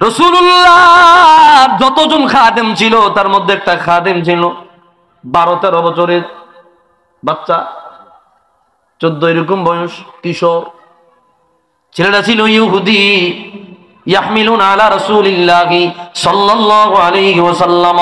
রাসূলুল্লাহ যতজন খাদেম ছিল তার মধ্যে একটা খাদেম ছিল 12-13 বছরের বাচ্চা, 14 এরকম বয়স, কিশোর। ছেলেটা ছিল ইহুদি। ইয়াহমিলুন আলা রাসূলিল্লাহি সাল্লাল্লাহু আলাইহি ওয়াসাল্লাম।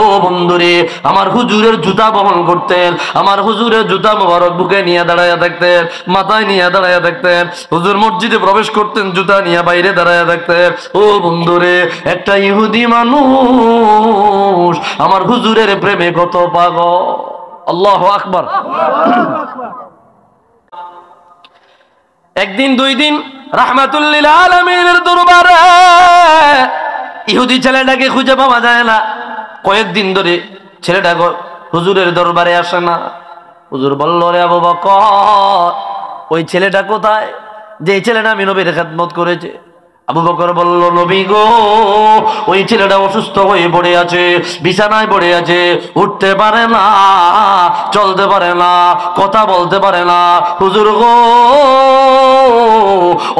ও বন্ধুরে, আমার হুজুরের জুতা বহন করতেন, আমার হুজুরের জুতা মোবারক বুকে নিয়ে দাঁড়ায়া থাকতেন, মাথায় নিয়ে দাঁড়ায়া থাকতেন। হুজুর মসজিদে প্রবেশ করতেন, জুতা নিয়ে বাইরে দাঁড়ায়া থাকতেন। ও বন্ধুরে, একটা ইহুদি মানুষ আমার হুজুরের প্রেমে কত পাগল। আল্লাহু আকবার। একদিন দুই দিন রাহমাতুল লিল আলামিনের দরবারে ইহুদি ছেলেটাকে খুঁজে পাওয়া যায় না। কয়েকদিন ধরে ছেলেটা হুজুরের দরবারে আসে না। হুজুর বলল, রে আবু বকর, ওই ছেলেটা কোথায় যে ছেলেটা আমি নবীর খেদমত করেছে? আবু বকর বলল, নবী গো, ওই ছেলেটা অসুস্থ হয়ে পড়ে আছে, বিছানায় পড়ে আছে, উঠতে পারে না, চলতে পারে না, কথা বলতে পারে না। হুজুর গো,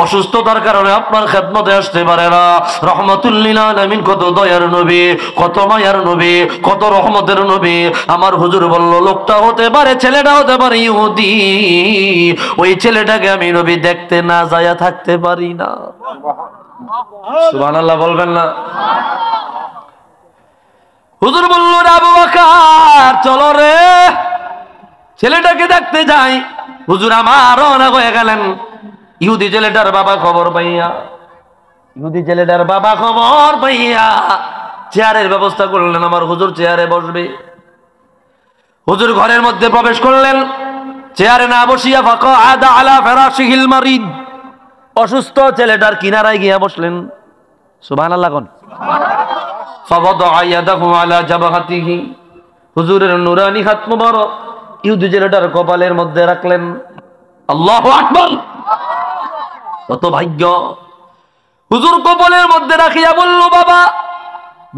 অসুস্থতার কারণে আপনার খেদমতে আসতে পারে না। রহমাতুল লিল আলামিন কত দয়ার নবী, কত মায়ার নবী, কত রহমতের নবী। আমার হুজুর বলল, লোকটা হতে পারে, ছেলেটা হতে পারে ইহুদি, ওই ছেলেটাকে আমি নবী দেখতে না যায়া থাকতে পারি না। সুবহানাল্লাহ বলবেন না? হুজুর বলল, আবু বকর চলো রে, ছেলেটাকে দেখতে যাই। হুজুর আমার রওনা হয়ে গেলেন। ইহুদি ছেলেটার বাবা খবর পাইয়া চেয়ারের ব্যবস্থা করলেন। আমার হুজুর চেয়ারে বসবে। হুজুর ঘরের মধ্যে প্রবেশ করলেন, চেয়ারে না বসিয়া ফাকাআদা আলা ফিরাশিহিল মারিদ, অসুস্থ ছেলেটার কিনারায় গিয়া বসলেন। সুবহানাল্লাহ কোন? ফাওয়াদাআ ইয়াদাহু আলা জাবহাতিহি, হুজুরের নুরানি হাত মুবারক ইহুদি ছেলেটার কপালের মধ্যে রাখলেন। আল্লাহু আকবার। কত ভাগ্য। হুজুর কপালের মধ্যে রাখিয়া বলল, বাবা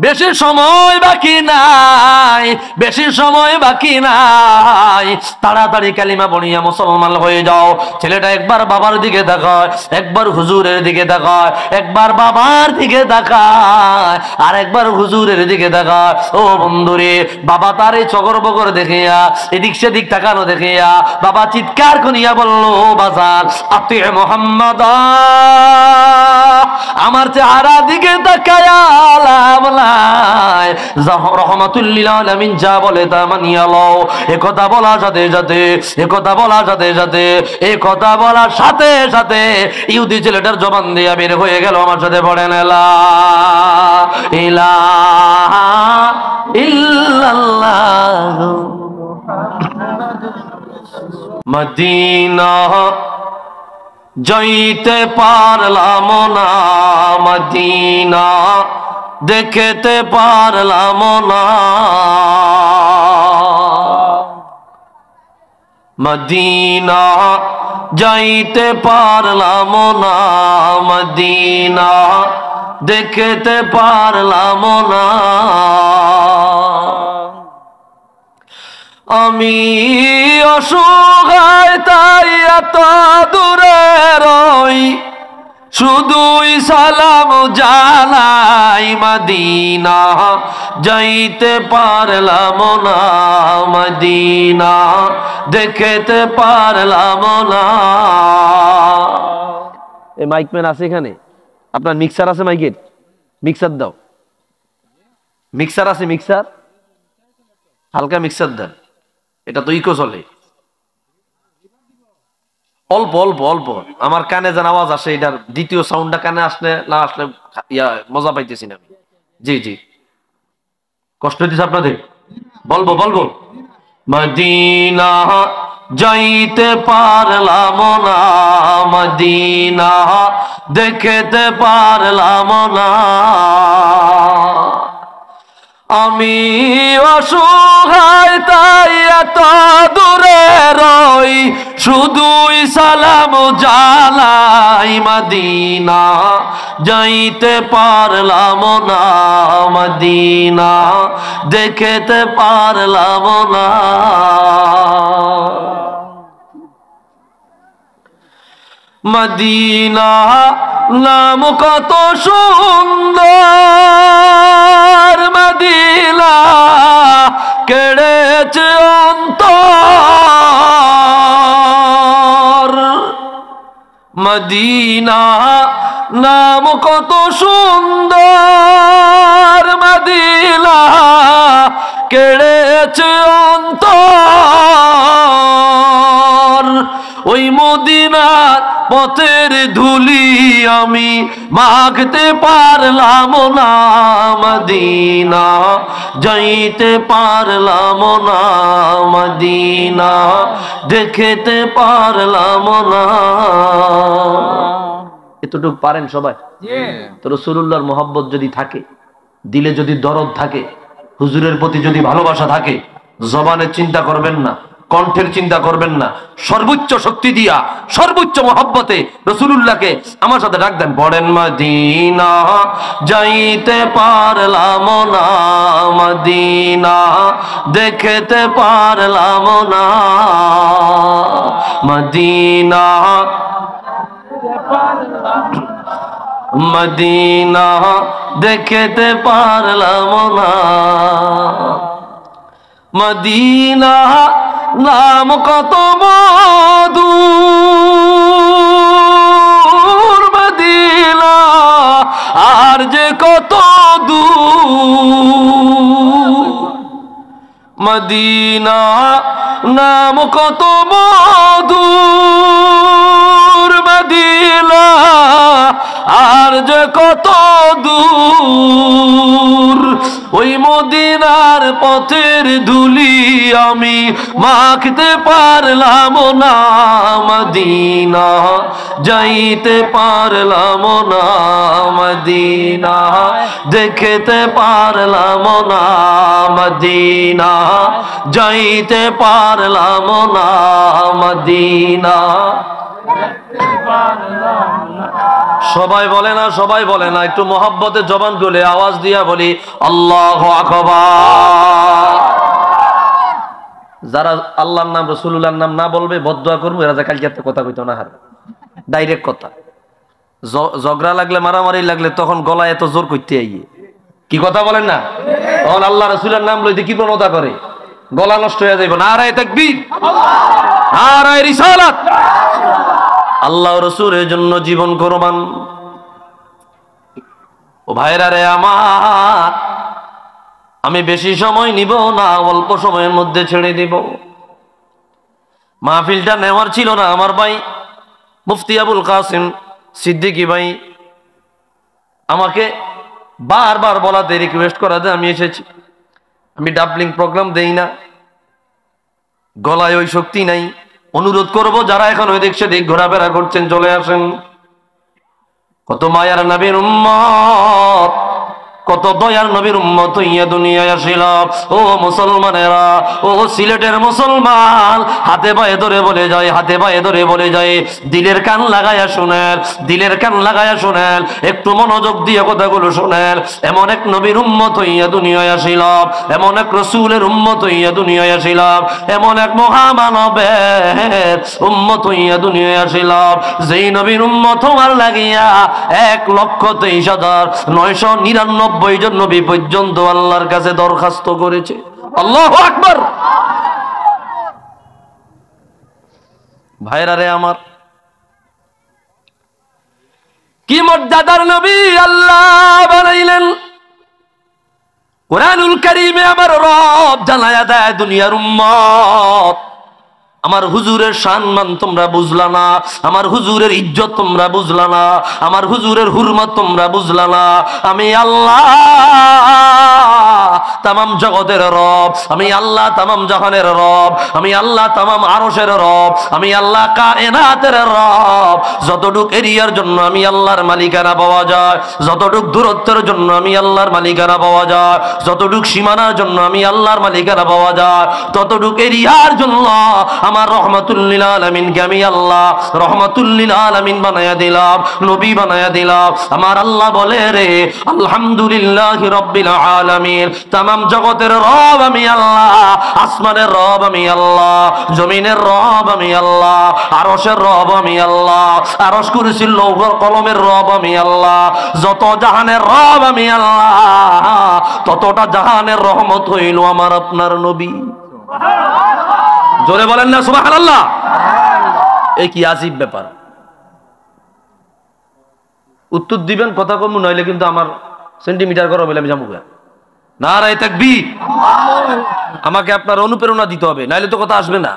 বেশি সময় বাকি নাই, বেশি সময় বাকি নাই, তাড়াতাড়ি কালিমা পড়িয়া মুসলমান হয়ে যাও। ছেলেটা একবার বাবার দিকে তাকায়, একবার হুজুরের দিকে তাকায়, একবার বাবার দিকে তাকায়, আর একবার হুজুরের দিকে তাকায়। ও বন্ধুরে, বাবা তারে চকর বকর দেখিয়া, এদিক সেদিক তাকানো দেখিয়া বাবা চিৎকার করিয়া বলল, বাজার আতি মুহাম্মাদ, আমার চেহারা দিকে তাকায়া লাভ নাই, রহমাতুল লিল আলামিন যা বলে তা মানিয়া লও। একথা বলার সাথে সাথে, একথা বলার সাথে সাথে, একথা বলার সাথে সাথে ইহুদি ছেলেটার জবান দিয়ে বের হয়ে গেল, আমার সাথে পড়েন লা ইলাহা ইল্লাল্লাহ মদিনা যাইতে পারলাম না, মদিনা দেখতে পারলাম না, মদিনা যাইতে পারলাম না, মদিনা দেখতে পারলাম না। আমি অসহায় তাই এত দূরে রই, শুধুই সালাম জানাই, মদিনা যাইতে পারলাম না, মদিনা দেখতে পারলাম না। এই মাইকম্যান আছে এখানে? আপনার মিক্সার আছে? মাইকের মিক্সার দাও। মিক্সার আছে? মিক্সার হালকা মিক্সার দেন, এটা তো ইকো চলে। অল্প অল্প অল্প আমার কানে যেন আওয়াজ আসে, এটার দ্বিতীয় সাউন্ডটা কানে আসলে না আসলে মজা পাইতেছি না আমি। জি জি, কষ্ট হইতেছে আপনাদের? বলবো বলবো, মদিনা যাইতে পারলাম না, মদিনা দেখতে পারলাম না। আমি অসহায় তাই এত দূরে রই, শুধুই সালাম জানাই, মদিনা যাইতে পারলাম না, মদিনা দেখতে পারলাম না। মদিনা নাম কত সুন্দর, মদিনা নাম কত সুন্দর, মদিনা কেড়েছে অন্তর। ওই মদিনার পথের ধুলি আমি মাখতে পারলাম না, মদিনা যাইতে পারলাম না, মদিনা দেখতে পারলাম না। এতটুকু পারেন সবাই? তো রাসূলুল্লাহর মহব্বত যদি থাকে, দিলে যদি দরদ থাকে, হুজুরের প্রতি যদি ভালোবাসা থাকে, জবানের চিন্তা করবেন না, কণ্ঠের চিন্তা করবেন না, সর্বোচ্চ শক্তি দিয়া সর্বোচ্চ মহব্বতে রাসূলুল্লাহকে আমার সাথে ডাক দেন, পড়েন মদিনা যাইতে পারলাম না, মদিনা দেখতে পারলাম না, মদিনা মদিনা দেখতে পারলাম না। মদিনা নাম কত মধুর, মদিনা আর যে কত দূর, মদিনা নাম কত মধুর, মদিনা আর যে কত দূর। ওই মদিনার পথের ধুলি আমি মাখতে পারলাম না, মদিনা যাইতে পারলাম না, মদিনা দেখতে পারলাম না, মদিনা যাইতে পারলাম না, মদিনা। সবাই বলে না, সবাই বলে না, একটু মহব্বতে জবান খুলে আওয়াজ দিয়া বলি আল্লাহু আকবার। যারা আল্লাহর নাম রাসূলুল্লাহর নাম না বলবে বদদুয়া করবো, এরা কালকে কথা কইতো না, হার ডাইরেক্ট কথা। ঝগড়া লাগলে, মারামারি লাগলে তখন গলায় এত জোর করতে আইয়ে, কি কথা বলেন না? তখন আল্লাহ রাসূলের নাম লইতে কি প্রণতা করে, গলা নষ্ট হয়ে যাইব। নারায়ে তাকবীর, নারায়ে রিসালাত। আল্লাহ রাসূলের জন্য জীবন কোরবান। ও ভাইরা রে আমার, আমি বেশি সময় নিব না, অল্প সময়ের মধ্যে ছেড়ে দিব। মাহফিলটা নেওয়ার ছিল না, আমার ভাই মুফতি আবুল কাসিম সিদ্দিকী ভাই আমাকে বারবার বলাতে, রিকোয়েস্ট করাতে আমি এসেছি। আমি ডাবলিং প্রোগ্রাম দেই না, গলায় ওই শক্তি নাই। অনুরোধ করব, যারা এখন ওই দিক সেদিক ঘোরাফেরা করছেন চলে আসেন। কত মায়ার নবীর উম্মত, কত দয়ার নবীর উম্মত হইয়া দুনিয়ায় আসিল। ও মুসলমানেরা, ও সিলেটের মুসলমান, হাতে পায়ে ধরে বলে যায়, হাতে পায়ে ধরে বলে যায়, দিলের কান লাগায়া শুনেন, দিলের কান লাগায়া শুনেন, একটু মনোযোগ দিয়ে কথাগুলো শুনেন। এমন এক নবীর উম্মত হইয়া দুনিয়ায় আসিল, এমন এক রাসূলের উম্মত হইয়া দুনিয়ায় আসিল, এমন এক মহামানবের উম্মত হইয়া দুনিয়ায় আসিল, যেই নবীর উম্মত হওয়ার লাগিয়া 1,23,999 জন নবী পর্যন্ত আল্লাহর কাছে দরখাস্ত করেছে। আল্লাহু আকবার। ভাইরা রে আমার, কি মর্যাদার নবী আল্লাহ বানাইলেন। কুরআনুল কারীমে আমার রব জানায়া দেয়, দুনিয়ার উম্মত, আমার হুজুরের সম্মান তোমরা বুঝলা না, আমার হুজুরের ইজ্জত তোমরা বুঝলা না, আমার হুজুরের হুরমত তোমরা বুঝলা না। আমি আল্লাহ তামাম জগতের রব, আমি আল্লাহ তামাম জাহানের রব, আমি আল্লাহ তামাম আরশের রব, আমি আল্লাহ কায়নাতের রব। যতটুক এরিয়ার জন্য আমি আল্লাহর মালিকানা পাওয়া যায়, যতটুক দূরত্বের জন্য আমি আল্লাহর মালিকানা পাওয়া যায়, যতটুক সীমানার জন্য আমি আল্লাহর মালিকানা পাওয়া যায়, ততটুক এরিয়ার জন্য আমার রহমাতুল লিল আলামিনকে আমি আল্লাহ রহমাতুল লিল আলামিন বানায়া দিলাম, নবী বানায়া দিলাম। আমার আল্লাহ বলে রে, আলহামদুলিল্লাহি রাব্বিল আলামিন, তামাম জগতের রব আমি আল্লাহ, আসমানের রব আমি আল্লাহ, জমিনের রব আমি আল্লাহ, আরশের রব আমি আল্লাহ, আরশ কুরসি লৌহ কলমের রব আমি আল্লাহ, যত জাহানের রব আমি আল্লাহ, ততটা জাহানের রহমত হইল আমার আপনার নবী। জোরে বলেন না সুবহানাল্লাহ। এই কি আজীব ব্যাপার। উত্তর দিবেন, কথা কম নইলে কিন্তু আমার সেন্টিমিটার করো বলে আমি যাবো। নারায়ে তাকবীর। আমাকে আপনার অনুপ্রেরণা দিতে হবে, নাইলে তো কথা আসবে না।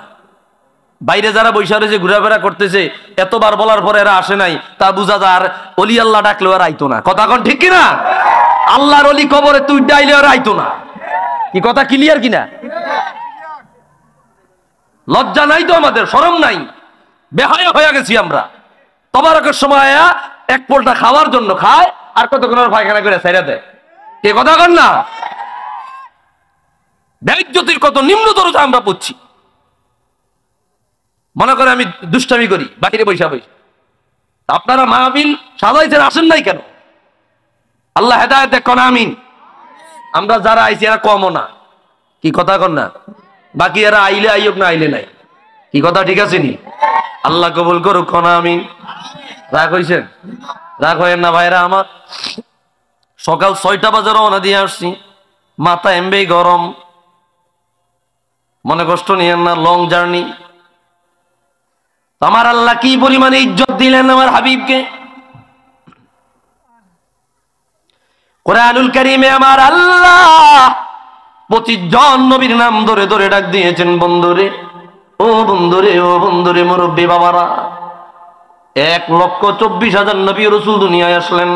বাইরে যারা বৈশারে যে ঘোরাফেরা করতেছে, এতবার বলার পরে এরা আসে নাই, তা বুঝা যার অলি আল্লাহ ডাকলেও আর আইতো না। কথা কোন ঠিক কিনা? আল্লাহর অলি কবরে তুই ডাইলে আর আইতো না। কি কথা ক্লিয়ার কিনা? লজ্জা নাই তো আমাদের, শরম নাই, বেহায়া হয়ে গেছি আমরা। তবারকের সময় এক পোলটা খাওয়ার জন্য খায়, আর কতক্ষণ পায়খানা করে ছেড়ে দেয়। কে কথা কন না? বেইজ্জতির কত নিম্ন দরজা আমরা পড়ছি। মনে করে আমি দুষ্টামি করি বাইরে বৈশা বৈশা, আপনারা মাহফিল সাজাইছেন, আসেন নাই কেন? আল্লাহ হেদায়েত দেখ না, আমিন। আমরা যারা আইছি এরা কমও না। কি কথা কন না? বাকি এরা আইলে আইয়ক, না আইলে নাই। কি কথা ঠিক আছে নি? আল্লাহ কবুল করুক, কোন আমিন। রাগ হইছেন? রাগ হইেন না ভাইরা আমার। সকাল 6টা বাজে রওনা দিয়ে আসছি, মাথা এমবেই গরম, মনে কষ্ট নিয়েন না, লং জার্নি। আমার আল্লাহ কি পরিমাণে ইজ্জত দিলেন আমার হাবিবকে। কোরআনুল কারীমে আমার আল্লাহ 25 জন নবীর নাম ধরে ধরে ডাক দিয়েছেন, বন্ধুরে, ও বন্ধুরে, ও বন্ধুরে, মুরব্বী বাবারা। 1,24,000 নবী রাসূল দুনিয়ায় আসলেন।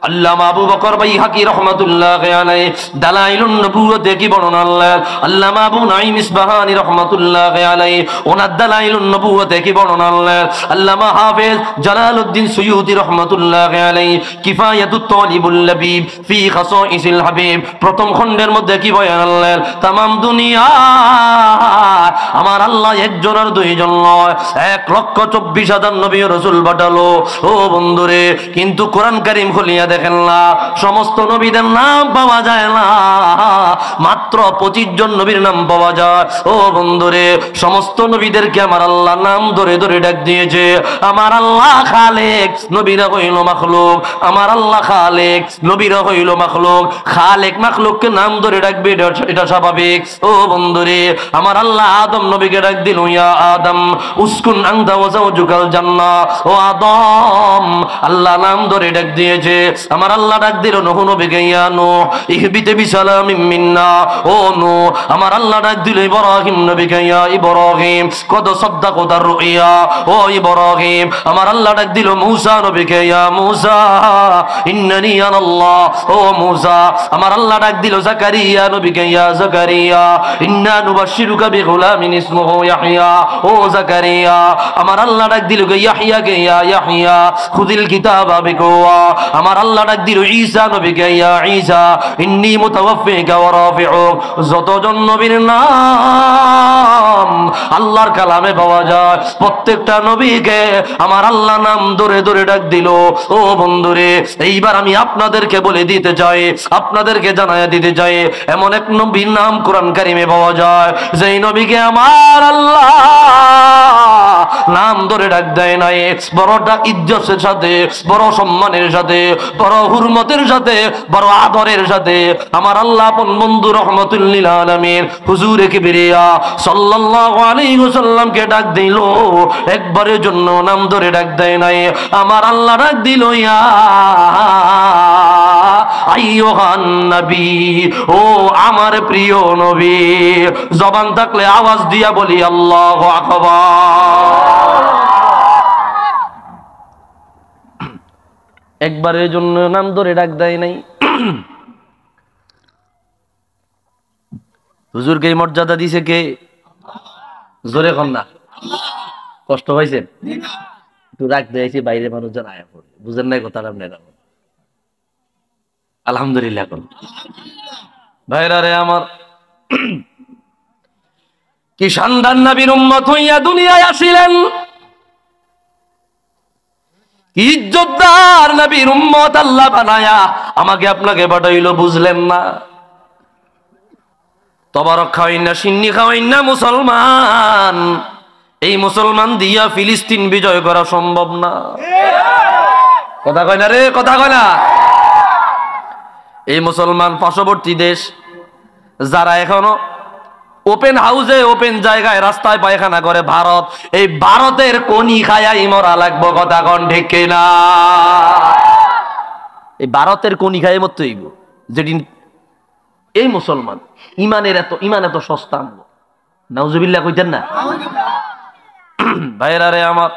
আল্লামা আবু বকর বাইহাকি রহমাতুল্লাহ আলাইহি দালাইলুন নবুওয়াতে কি বর্ণনা আল্লাহ, আল্লামা আবু নাঈম ইসবাহানি রহমাতুল্লাহ আলাইহি ওনার দালাইলুন নবুওয়াতে কি বর্ণনা আল্লাহ, আল্লামা হাফেজ জালালউদ্দিন সুয়ুতি রহমাতুল্লাহ আলাইহি কিফায়াতুত তালিবুল লাবিব ফি খাসাইসিল হাবিব প্রথম খণ্ডের মধ্যে কি বয়ান আল্লাহ, तमाम দুনিয়া আমার আল্লাহ একজন আর দুইজন নয়, 1,24,000 নবী রাসূল পাঠালো। ও বন্ধুরে, কিন্তু কোরআন কারীম খুলিয়া দেখেন না, সমস্ত নবীদের নাম পাওয়া যায় না, মাত্র 25 জন নবীর নাম পাওয়া যায়। ও বন্ধুরে, সমস্ত নবীদেরকে আমার আল্লাহ নাম ধরে ধরে ডাক দিয়েছে। আমার আল্লাহ খালেক, নবীরা হইল মাখলুক। আমার আল্লাহ খালেক, নবীরা হইল মাখলুক। খালেক মাখলুককে নাম ধরে ডাকবে, এটা স্বাভাবিক। ও বন্ধুরে, আমার আল্লাহ আদম নবীকে ডাক দিল, ইয়া আদম উসকুন আনতা ওয়া যাওজুকাল জান্নাহ। ও আদম, আল্লাহ নাম ধরে ডাক দিয়েছে। আমার আল্লাহ ডাক দিল নূহ নবীকে, ইয়া নূহ ইহবিত বিসালামিন মিন্না। ও নূহ, আমার আল্লাহ ডাক দিল ইব্রাহিম নবীকে, ইয়া ইব্রাহিম কদ সাদ্দাকতা রুইয়া। ও ইব্রাহিম, আমার আল্লাহ ডাক দিল মূসা নবীকে, ইয়া মূসা ইন্নানি আনাল্লাহ। ও মূসা, আমার আল্লাহ ডাক দিল জাকারিয়া নবীকে, ইয়া জাকারিয়া ইন্না নুবাশশিরুকা বিগুলামিন ইসমুহু ইয়াহইয়া। ও জাকারিয়া, আমার আল্লাহ ডাক দিল ইয়াহইয়াকে, ইয়া ইয়াহইয়া খুযিল কিতাবা বিকুওয়া। আমার আল্লাহ ডাক দিল ঈসা নবীকে, ইয়া ঈসা ইন্নী মুতাওয়াফফিকা ওয়া রাফিউক। যতজন নবীর নাম আল্লাহর কালামে পাওয়া যায়, প্রত্যেকটা নবীকে আমার আল্লাহ নাম ধরে ধরে ডাক দিল। ও বন্ধুরে, এইবার আমি আপনাদেরকে বলে দিতে চাই, আপনাদেরকে জানায়া দিতে চাই, এমন এক নবীর নাম কোরআন কারীমে পাওয়া যায়, যেই নবীকে আমার আল্লাহ নাম ধরে ডাক দেয় নাই, বড়টা ইজ্জতের সাথে, বড় সম্মানের সাথে, বড় হুরমতের সাথে, বড় আদরের সাথে আমার আল্লাহ আপন বন্ধু রহমাতুল লিল আলামিন হুজুরে কিবরিয়া সাল্লাল্লাহু আলাইহি ওয়াসাল্লামকে ডাক দিল, একবারের জন্য নাম ধরে ডাক দেয় নাই। আমার আল্লাহ ডাক দিল, ইয়া আইয়ুহান নবী, ও আমার প্রিয় নবী। জবান থাকলে আওয়াজ দিয়া বলি আল্লাহু আকবার। একবারের জন্য নাম ধরে ডাক দেয় নাই। হুজুরকে এই মর্যাদা দিছে কে? জোরে কন না। কষ্ট পাইছেন? একটু রাখ দিয়েছি, বাইরে মানুষজন আয়া পড়ে, বুঝেন নাই কথাটা আপনারা? আলহামদুলিল্লাহ। কোন ভাইরা রে আমার, কি শানদার নবীর উম্মত হইয়া দুনিয়ায় আসিলেন, কি ইজ্জতদার নবীর উম্মত আল্লাহ বানায়া আমাকে আপনাকে পাঠাইল, বুঝলেন না? তবারক খাওয়াইন না, সিন্নি খাওয়াইন না মুসলমান। এই মুসলমান দিয়া ফিলিস্তিন বিজয় করা সম্ভব না। কথা কয় না রে, কথা কয় না। এই মুসলমান পার্শ্ববর্তী দেশ যারা এখনো ওপেন হাউসে, ওপেন জায়গায় রাস্তায় পায়খানা করে, ভারত, এই ভারতের কোনি খায়াই মরা লাগবো। কথা কন ঠিক কিনা? এই ভারতের কোনি খায় মতো হইব যেদিন এই মুসলমান ইমান এত সস্তা আনবো নাউজুবিল্লাহ কইতেন না ভাইরা রে আমার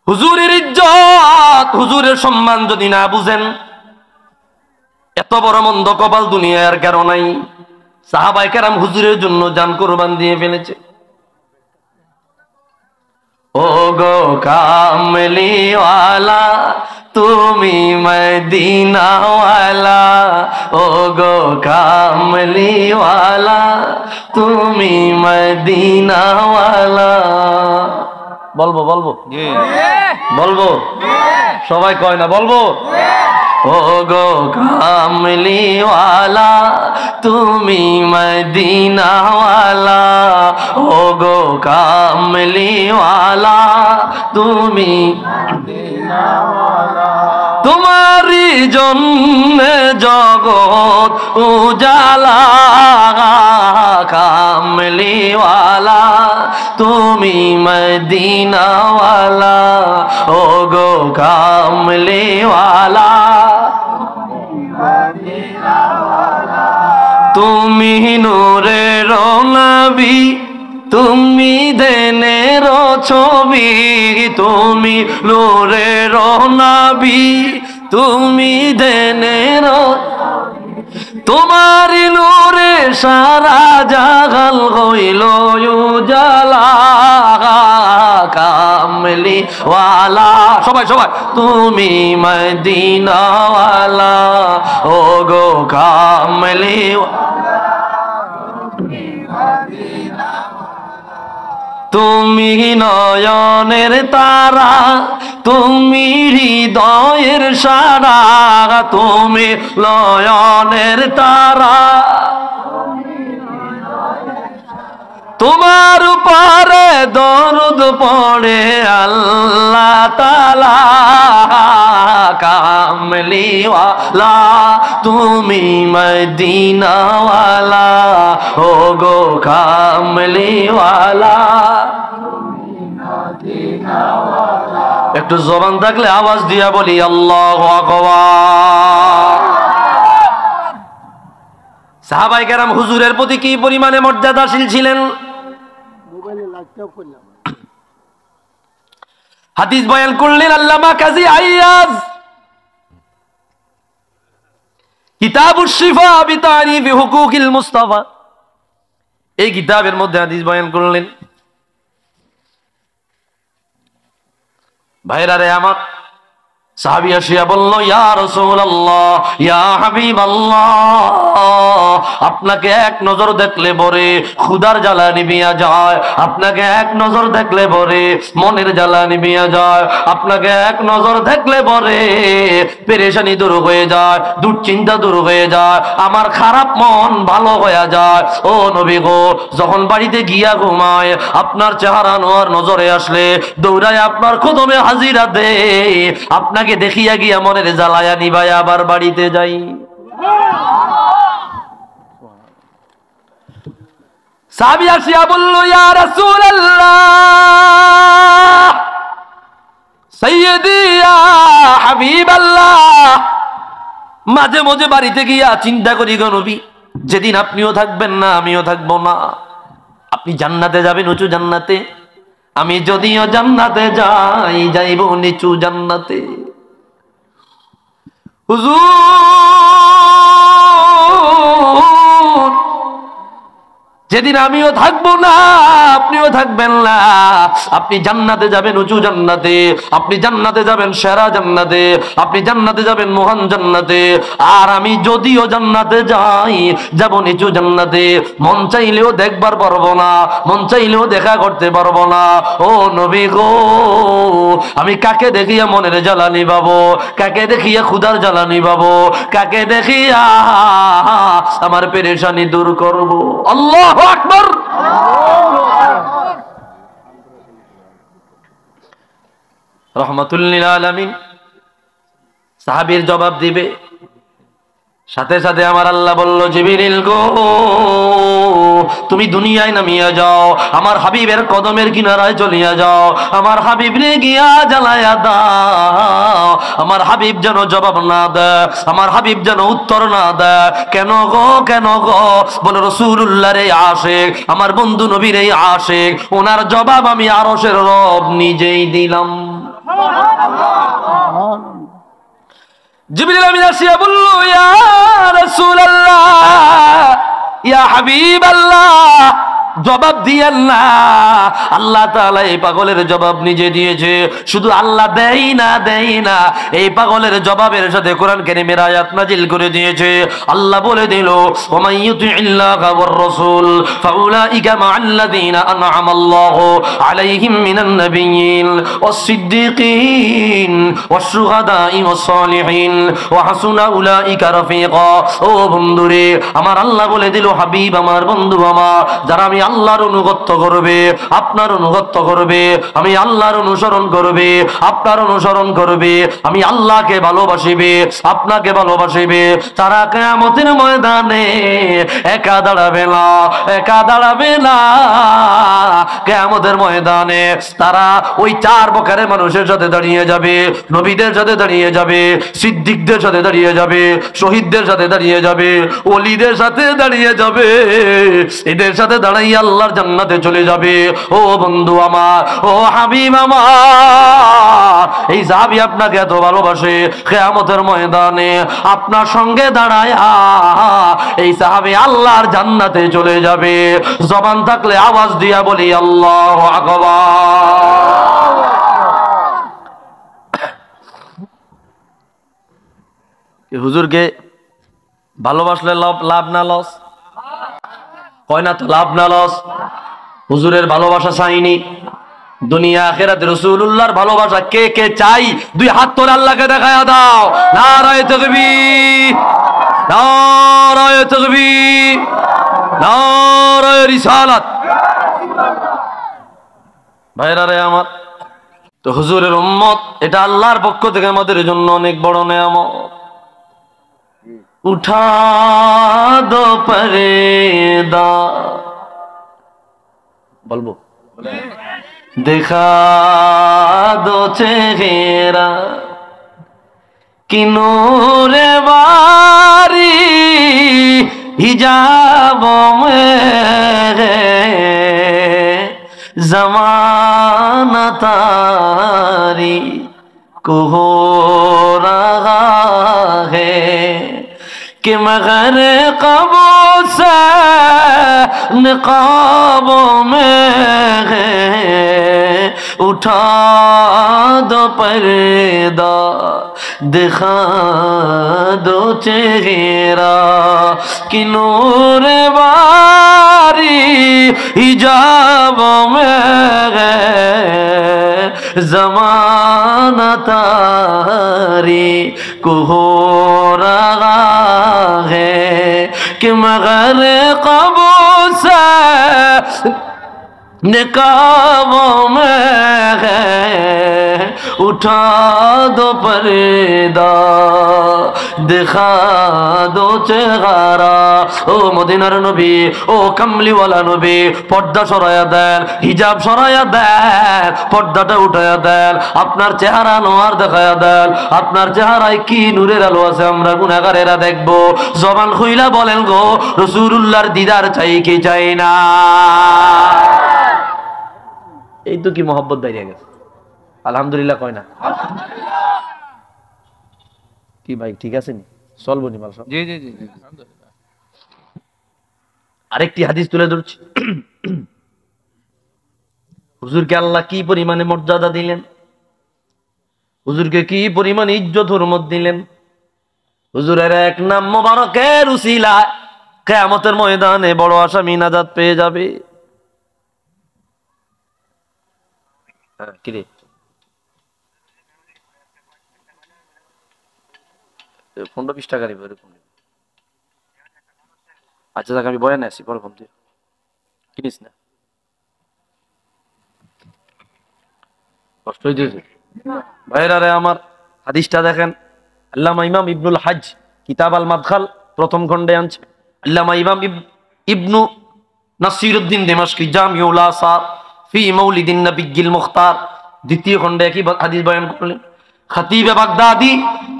হুজুরের ইজ্জত হুজুরের সম্মান যদি না বুঝেন এত বড় মন্দ কপাল দুনিয়ার কারো নাই সাহাবায়ে কেরাম হুজুরের জন্য জান কুরবান দিয়ে ফেলেছে ও গো কামলিওয়ালা তুমি মদিনাওয়ালা ও গো কামলিওয়ালা তুমি মদিনাওয়ালা বলবো বলবো বলবো সবাই কয় না বলবো ও গো কামলিওয়ালা তুমি মদিনাওয়ালা ও গো কামলিওয়ালা তুমি মদিনাওয়ালা তোমারি জন্য জগৎ উজালা কামলিওয়ালা তুমি মদিনাওয়ালা ও গো কামলিওয়ালা তুমি নূরের নবী তুমি দেনের ছবি তুমি নূরের নবী তুমি দেনের তোমার নূরে সারা জাগাল হইল উজালা কামলি ওয়ালা সবাই সবাই তুমি মদিনাওয়ালা ও গো কামলি তুমি নয়নের তারা তুমি হৃদয়ের সারা তুমি নয়নের তারা তোমার উপরে দরুদ পড়ে আল্লাহ তাআলা কামলিওয়ালা তুমি মদিনাওয়ালা ও গো কামলিওয়ালা একটু জবান থাকলে আওয়াজ দিয়া বলি আল্লাহু আকবার সাহাবায়ে কেরাম হুজুরের প্রতি কি পরিমাণে মর্যাদাশীল ছিলেন হাদিস বয়ান করলেন আল্লামা কাজী আইয়াজ কিতাবুশ শিফা বিতারিফি হুকুকিল মুস্তাফা এই কিতাবের মধ্যে হাদিস বয়ান করলেন ভাইরা রে আমার সাহাবী আসিয়া বলল ইয়া রাসূলুল্লাহ ইয়া হাবিবাল্লাহ আপনাকে এক নজর দেখলে পরে ক্ষুধার জ্বালা নিভিয়া যায় আপনাকে এক নজর দেখলে পরে মনের জ্বালা নিভিয়া যায় আপনাকে এক নজর দেখলে পরে পেরেশানি দূর হয়ে যায় দুশ্চিন্তা দূর হয়ে যায় আমার খারাপ মন ভালো হয়ে যায় ও নবী গো যখন বাড়িতে গিয়া ঘুমায় আপনার চেহারা নোয়ার নজরে আসলে দৌড়ায় আপনার কদমে হাজিরা দে আপনাকে দেখিয়া গিয়া মনের জ্বালায়া নিভায়া আবার বাড়িতে যাই সাহাবী আসিয়া বলল ইয়া রাসূলুল্লাহ সাইয়্যিদি ইয়া হাবিবাল্লাহ মাঝে মাঝে বাড়িতে গিয়া চিন্তা করি গো নবী যেদিন আপনিও থাকবেন না আমিও থাকবো না আপনি জান্নাতে যাবেন উঁচু জান্নাতে আমি যদিও জান্নাতে যাইব নিচু জান্নাতে হুজুর যেদিন আমিও থাকবো না আপনিও থাকবেন না আপনি জান্নাতে যাবেন উঁচু জান্নাতে আপনি জান্নাতে যাবেন সেরা জান্নাতে আপনি জান্নাতে যাবেন মহান জান্নাতে আর আমি যদিও জান্নাতে যাই যাব নিচু জান্নাতে মন চাইলেও দেখবার পারবো না মন চাইলেও দেখা করতে পারবো না ও নবী গো আমি কাকে দেখিয়া মনের জ্বালানি পাবো কাকে দেখিয়া ক্ষুধার জ্বালানি পাবো কাকে দেখিয়া আমার পেরেশানি দূর করব আল্লাহু আকবার রাহমাতুল লিল আলামিন সাহাবীর জবাব দিবে সাথে সাথে আমার আল্লাহ বলল, জিবরিল গো, তুমি দুনিয়ায় নামিয়া যাও, আমার হাবিবের কদমের কিনারায় চলিয়া যাও, আমার হাবিব রে গিয়া জ্বালায়া দাও। আমার হাবিব যেন জবাব না দেয়, আমার হাবিব যেন উত্তর না দেয়। কেন গো, কেন গো? বলে রাসূলুল্লাহর এই আশিক, আমার বন্ধু নবীর এই আশিক, ওনার জবাব আমি আরশের রব নিজেই দিলাম। জিবরিল আমিন আসিয়া বলল, ইয়া রাসূলুল্লাহ, ইয়া হাবিবাল্লাহ, জবাব দিয়েন না। আল্লাহ তাআলা এই পাগলের জবাব নিজে দিয়েছে। শুধু আল্লাহ দেই না, এই পাগলের জবাবের সাথে কোরআন কারীমের আয়াত নাজিল করে দিয়েছে। আল্লাহ বলে দিল, ওয়া ইউতিইল্লাহা ওয়ার রাসূল ফাউলাইকা মাআল্লাযীনা আন'আমাল্লাহু আলাইহিম মিনান নাবিয়্যিন ওয়াস-সিদ্দীকিন ওয়াশ-শুহাদাই ওয়াস-সালিহিন ওয়া হাসুনা উলাইকা রাফীকা। ও বন্ধুরে, আমার আল্লাহ বলে দিল, হাবিব আমার, বন্ধু আমার, যারা আমি আল্লাহর অনুগত্য করবে, আপনার অনুগত্য করবে, আমি আল্লাহর অনুসরণ করবে, আপনার অনুসরণ করবে, আমি আল্লাহকে ভালোবাসিবে, আপনাকে ভালোবাসিবে, তারা কিয়ামতের ময়দানে একা দাঁড়াবে না, একা দাঁড়াবে না। কিয়ামতের ময়দানে তারা ওই চার প্রকারের মানুষের সাথে দাঁড়িয়ে যাবে। নবীদের সাথে দাঁড়িয়ে যাবে, সিদ্দিকদের সাথে দাঁড়িয়ে যাবে, শহীদদের সাথে দাঁড়িয়ে যাবে, ওলিদের সাথে দাঁড়িয়ে যাবে। এদের সাথে দাঁড়াই আল্লাহর জান্নাতে চলে যাবে। ও বন্ধু আমার, ও হাবিব আমার, এই সাহাবী আপনাকে এত ভালোবাসে, কিয়ামতের ময়দানে আপনার সঙ্গে দাঁড়ায় এই সাহাবী আল্লাহর জান্নাতে চলে যাবে। জবান থাকলে আওয়াজ দিয়া বলি আল্লাহু আকবার। হুজুরকে ভালোবাসলে লাভ না লস? কয় না তো, লাভ না লস? হুজুরের ভালোবাসা চাইনি, দুনিয়া আখিরাতে রাসূলুল্লাহর ভালোবাসা কে কে চাই? দুই হাত তোর আল্লাহকে দেখায়া দাও। নারায়ে তাকবীর, নারায়ে তাকবীর, নারায়ে রিসালাত। ভাইরা রে আমার, তো হুজুরের উম্মত, এটা আল্লাহর পক্ষ থেকে আমাদের জন্য অনেক বড় নেয়ামত। উঠা দো পর্দা, বলবো, দেখা দো চেহারা কি নূরে বারি হিজাব মে ज़माना तारी को हो रहा है कि मगर कबो से निकाबों में है उठा दो पर्दा दिखा दो चेहरा कि नूर बारी हिजाबों में है ज़माना तारी को हो रहा है कि मगर कबो से निकाबों में है उठा दो पर्दा दिखा दो चेहरा। ও মদিনার নবী, ও কামলিওয়ালা নবী, পর্দা সরায়া দেন, হিজাব সরায়া দেন, পর্দাটা উঠায়া দেন, আপনার চেহারা নোয়ার দেখায়া দেন। আপনার চেহারায় কি নূরের আলো আছে আমরা গুনাহগারেরা দেখবো। জবান খুইলা বলেন গো, রাসূলুল্লাহর দিদার চাই কি চাই না? এই তো কি মহব্বত দাঁড়িয়ে গেছে। আলহামদুলিল্লাহ কয় না? কি ভাই ঠিক আছে নি? চলবো নি মাল? জি জি জি, আলহামদুলিল্লাহ। আরেকটি হাদিস তুলে ধরছি। হুজুরকে আল্লাহ কি পরিমাণে মর্যাদা দিলেন, হুজুরকে কি পরিমাণে ইজ্জত হুরমত দিলেন। হুজুরের এক নাম মোবারকের উসিলায় কিয়ামতের ময়দানে বড় আসামি নাজাত পেয়ে যাবে। কিরে 15-20 টাকা নিব এরকম। আচ্ছা দেখ, আমি বয়ানে আসি, পরে ফোন দিই, কিনিস না, কষ্ট হইতেছে ভাইরা রে আমার। হাদিসটা দেখেন, আল্লামা ইমাম ইবনুল হজ কিতাব আল মাদখাল প্রথম খণ্ডে আনছে আল্লামা ইমাম ইবনু নাসিরউদ্দিন দিমাশকি জামিউল আসার ফি মাউলিদিন নবিয়্যিল মুখতার দ্বিতীয় খণ্ডে কি হাদিস বয়ান করলেন। খতিবে বাগদাদি